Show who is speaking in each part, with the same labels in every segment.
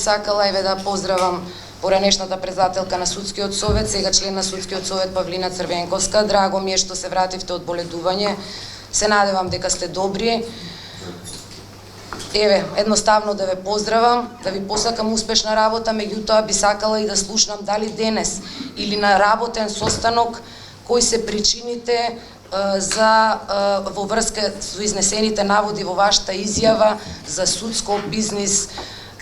Speaker 1: сакала еве да поздравам поранешната председателка на Судскиот совет, сега член на Судскиот совет Павлина Црвенковска. Драго ми е што се вративте од боледување. Се надевам дека сте добри. Еве, едноставно да ве поздравам, да ви посакам успешна работа, меѓутоа би сакала и да слушнам дали денес или на работен состанок кои се причините за во врска со изнесените наводи во вашата изјава за судско бизнис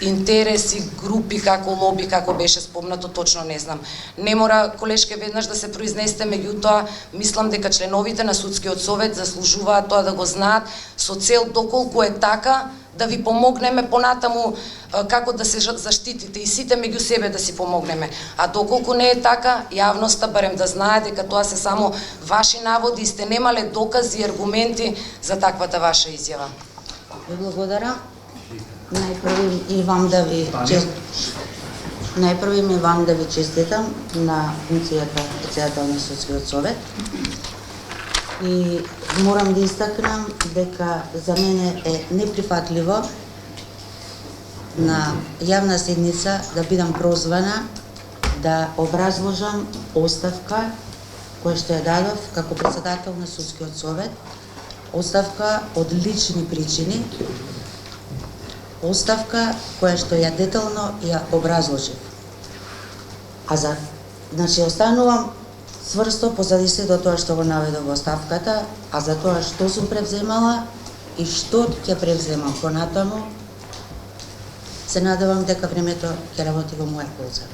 Speaker 1: интереси, групи како лоби, како беше спомнато, точно не знам. Не мора, колешке, веднаш да се произнесете, меѓутоа мислам дека членовите на Судскиот совет заслужуваат тоа да го знаат, со цел доколку е така, да ви помогнеме понатаму како да се заштитите и сите меѓу себе да си помогнеме. А доколку не е така, јавноста барем да знае дека тоа се само ваши наводи и сте немале докази и аргументи за таквата ваша изјава.
Speaker 2: Ви благодарам. Најпрви и вам да ви честитам на функцијата председател на Судскиот совет. И морам да истакнам дека за мене е неприфатливо на јавна седница да бидам прозвана да образложам оставка која што ја дадов како председател на Судскиот совет. Оставка од лични причини. Оставка која што ја детално ја образложив. Значи останувам сврсто позади се до тоа што го наведов во оставката, а за тоа што сум превземала и што ќе превземам понатаму, се надевам дека времето ќе работи во моја полза.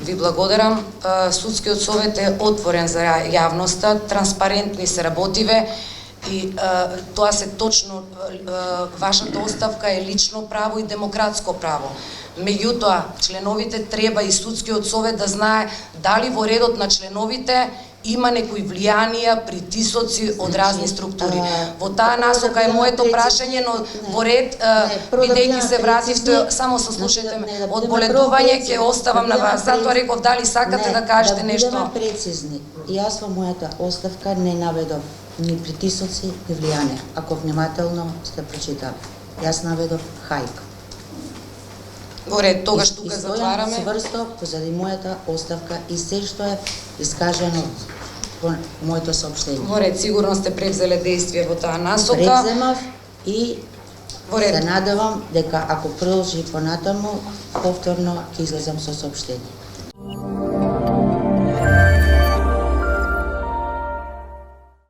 Speaker 1: Ви благодарам. Судскиот совет е отворен за јавноста, транспарентни се работиве и тоа се точно, вашата оставка е лично право и демократско право. Меѓутоа, членовите треба и Судскиот совет да знае дали во редот на членовите има некои влијанија, притисоци од разни структури. Во таа насока е моето прашање, но во ред, бидејќи се вративте, само сослушајте ме, од боледување ќе оставам на вас. Затоа реков дали сакате да кажете нешто.
Speaker 2: Да бидеме прецизни. Јас во мојата оставка не наведов ни притисоци, ни влијанија. Ако внимателно сте прочитали. Јас наведов хајка.
Speaker 1: Во ред, тогаш тука затвараме.
Speaker 2: И сврсто позади мојата оставка и се што е искажено во моето соопштение.
Speaker 1: Во ред, сигурно сте превзеле действие во таа насока.
Speaker 2: Превземав и се надевам дека ако продолжи понатаму, повторно ќе излезам со соопштение.